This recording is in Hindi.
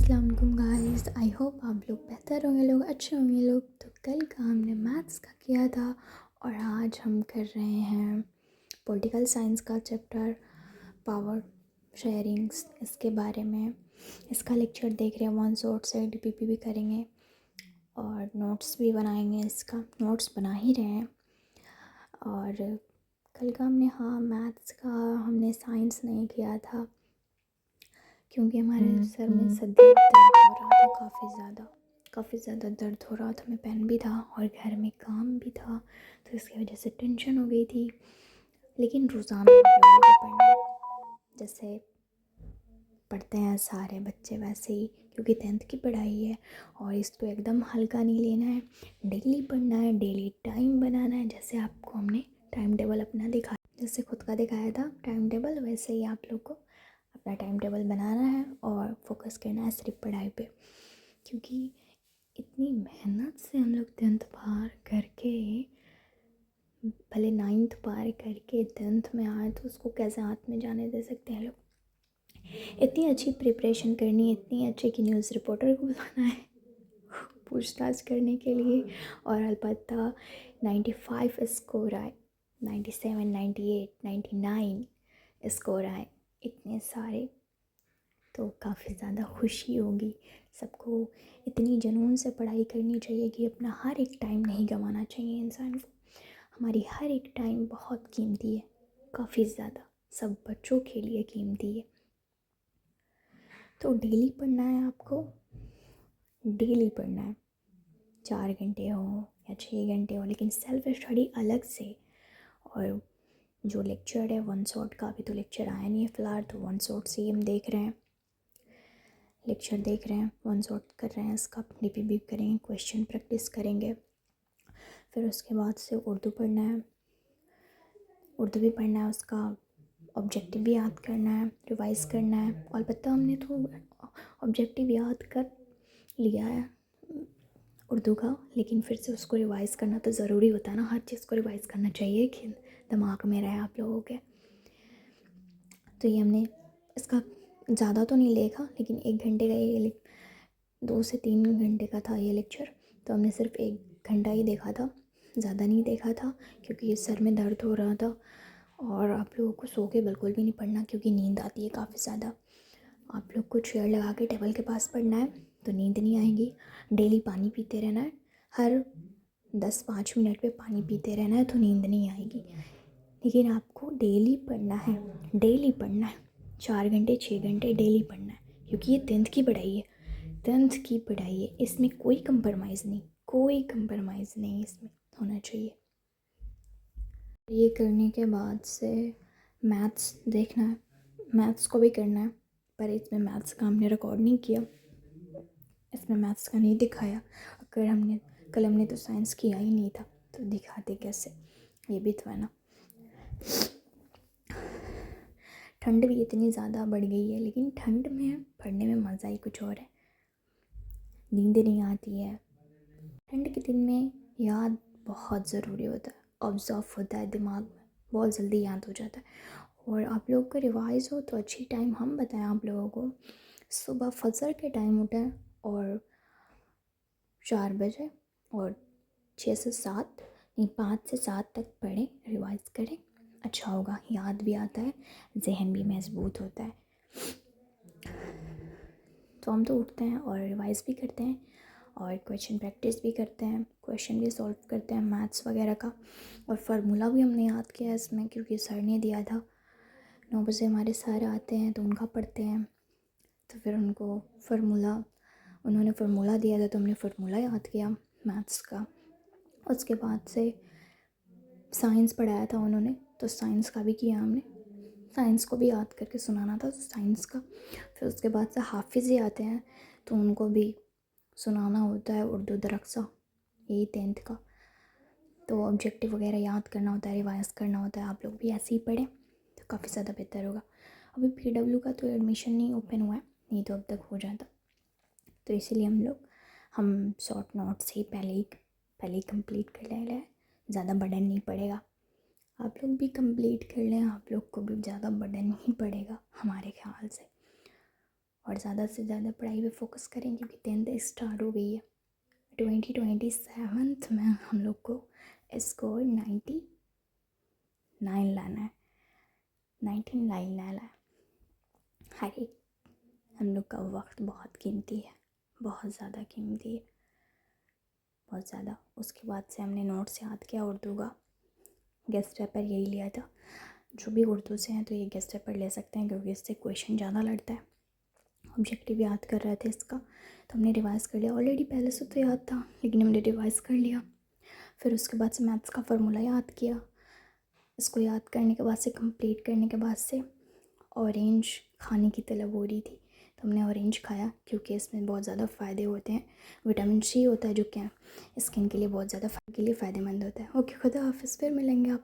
अस्सलाम वालेकुम गाइस। आई होप आप लोग बेहतर होंगे, लोग अच्छे होंगे लोग। तो कल का हमने मैथ्स का किया था और आज हम कर रहे हैं पॉलिटिकल साइंस का चैप्टर पावर शेयरिंग्स, इसके बारे में। इसका लेक्चर देख रहे हैं, वन शॉट से डीपीपी भी करेंगे और नोट्स भी बनाएंगे। इसका नोट्स बना ही रहे हैं। और कल का हमने मैथ्स का हमने साइंस नहीं किया था क्योंकि हमारे सर में दर्द हो रहा था, काफ़ी ज़्यादा दर्द हो रहा था। हमें पेन भी था और घर में काम भी था, तो इसकी वजह से टेंशन हो गई थी। लेकिन रोज़ाना आप लोगों को पढ़ना, जैसे पढ़ते हैं सारे बच्चे वैसे ही, क्योंकि 10th की पढ़ाई है और इसको एकदम हल्का नहीं लेना है। डेली पढ़ना है, डेली टाइम बनाना है। जैसे आपको हमने टाइम टेबल अपना दिखाया, जैसे खुद का दिखाया था टाइम टेबल, वैसे ही आप लोग को अपना टाइम टेबल बनाना है और फोकस करना है सिर्फ पढ़ाई पे। क्योंकि इतनी मेहनत से हम लोग 10th पार करके, भले 9th पार करके 10th में आए, तो उसको कैसे हाथ में जाने दे सकते हैं लोग। इतनी अच्छी प्रिपरेशन करनी है, इतनी अच्छी कि न्यूज़ रिपोर्टर को बुलाना है पूछताछ करने के लिए। और अलबत्ता 95 स्कोर आए, 97, 98, 99 स्कोर आए, इतने सारे, तो काफ़ी ज़्यादा खुशी होगी सबको। इतनी जुनून से पढ़ाई करनी चाहिए कि अपना हर एक टाइम नहीं गंवाना चाहिए इंसान को। हमारी हर एक टाइम बहुत कीमती है, काफ़ी ज़्यादा, सब बच्चों के लिए कीमती है। तो डेली पढ़ना है आपको, डेली पढ़ना है, 4 घंटे हो या 6 घंटे हो, लेकिन सेल्फ स्टडी अलग से। और जो लेक्चर है वन शॉट का, अभी तो लेक्चर आया नहीं है फ़िलहाल, तो वन शॉट से ही हम देख रहे हैं, लेक्चर देख रहे हैं, वन शॉट कर रहे हैं। इसका डीपीपी करेंगे, क्वेश्चन प्रैक्टिस करेंगे। फिर उसके बाद से उर्दू पढ़ना है, उर्दू भी पढ़ना है, उसका ऑब्जेक्टिव भी याद करना है, रिवाइज़ करना है। अलबत्ता हमने तो ऑब्जेक्टिव याद कर लिया है उर्दू का, लेकिन फिर से उसको रिवाइज़ करना तो ज़रूरी होता है ना। हर चीज़ को रिवाइज़ करना चाहिए कि दिमाग में रहे आप लोगों के। तो ये हमने इसका ज़्यादा तो नहीं देखा, लेकिन 1 घंटे का ये 2 से 3 घंटे का था ये लेक्चर, तो हमने सिर्फ 1 घंटा ही देखा था, ज़्यादा नहीं देखा था, क्योंकि सर में दर्द हो रहा था। और आप लोगों को सो के बिल्कुल भी नहीं पढ़ना, क्योंकि नींद आती है काफ़ी ज़्यादा। आप लोग को चेयर लगा के टेबल के पास पढ़ना है, तो नींद नहीं आएगी। डेली पानी पीते रहना है, हर 10-5 मिनट पे पानी पीते रहना है, तो नींद नहीं आएगी। लेकिन आपको डेली पढ़ना है, डेली पढ़ना है, 4 घंटे 6 घंटे डेली पढ़ना है, क्योंकि ये 10th की पढ़ाई है, 10th की पढ़ाई है। इसमें कोई कंप्रोमाइज़ नहीं, कोई कंप्रोमाइज़ नहीं इसमें होना चाहिए। ये करने के बाद से मैथ्स देखना है, मैथ्स को भी करना है, पर इसमें मैथ्स का हमने रिकॉर्ड नहीं किया, इसमें मैथ्स का नहीं दिखाया। अगर हमने तो साइंस किया ही नहीं था, तो दिखाते कैसे, ये भी तो है ना। ठंड भी इतनी ज़्यादा बढ़ गई है, लेकिन ठंड में पढ़ने में मज़ा ही कुछ और है, नींद नहीं आती है। ठंड के दिन में याद बहुत ज़रूरी होता है, ऑब्जर्व होता है दिमाग में, बहुत जल्दी याद हो जाता है। और आप लोगों को रिवाइज़ हो तो अच्छी टाइम हम बताएं आप लोगों को, सुबह फजर के टाइम उठें और 4 बजे, और 6 से 7 नहीं 5 से 7 तक पढ़ें, रिवाइज़ करें, अच्छा होगा, याद भी आता है, जहन भी मजबूत होता है। तो हम तो उठते हैं और रिवाइज़ भी करते हैं और क्वेश्चन प्रैक्टिस भी करते हैं, क्वेश्चन भी सॉल्व करते हैं मैथ्स वगैरह का। और फार्मूला भी हमने याद किया है इसमें, क्योंकि सर ने दिया था। 9 बजे हमारे सर आते हैं तो उनका पढ़ते हैं, तो फिर उन्होंने फार्मूला दिया था, तो हमने फार्मूला याद किया मैथ्स का। उसके बाद से साइंस पढ़ाया था उन्होंने, तो साइंस का भी किया हमने, साइंस को भी याद करके सुनाना था, साइंस का। फिर उसके बाद से हाफिज़ ही आते हैं, तो उनको भी सुनाना होता है उर्दू दरक्सा, यही 10th का। तो ऑब्जेक्टिव वगैरह याद करना होता है, रिवाइज़ करना होता है। आप लोग भी ऐसे ही पढ़ें तो काफ़ी ज़्यादा बेहतर होगा। अभी PW का तो एडमिशन नहीं ओपन हुआ है, नहीं तो अब तक हो जाता। तो इसीलिए हम शॉर्ट नोट से ही पहले ही कंप्लीट कर ले रहे हैं, ज़्यादा बर्डन नहीं पड़ेगा। आप लोग भी कंप्लीट कर लें, आप लोग को भी ज़्यादा बर्डन नहीं पड़ेगा हमारे ख्याल से। और ज़्यादा से ज़्यादा पढ़ाई पे फोकस करें क्योंकि 10th स्टार्ट हो गई है। 2027 में हम लोग को स्कोर 99 लाना है, 99 लाना है। हर एक हम लोग का वक्त बहुत कीमती है, बहुत ज़्यादा कीमती है, बहुत ज़्यादा। उसके बाद से हमने नोट्स याद किया उर्दू का, गेस्ट पेपर यही लिया था। जो भी उर्दू से हैं तो ये गेस्ट पेपर ले सकते हैं क्योंकि इससे क्वेश्चन ज़्यादा लड़ता है। ऑब्जेक्टिव याद कर रहे थे इसका, तो हमने रिवाइज़ कर लिया। ऑलरेडी पहले से तो याद था लेकिन हमने रिवाइज़ कर लिया। फिर उसके बाद से मैथ्स का फार्मूला याद किया। इसको याद करने के बाद से, कंप्लीट करने के बाद से ऑरेंज खाने की तलब हो रही थी तो हमने ऑरेंज खाया क्योंकि इसमें बहुत ज़्यादा फ़ायदे होते हैं। विटामिन सी होता है जो क्या स्किन के लिए बहुत ज़्यादा फ़ायदेमंद होता है। ओके, खुदा हाफिज़, फिर मिलेंगे आप।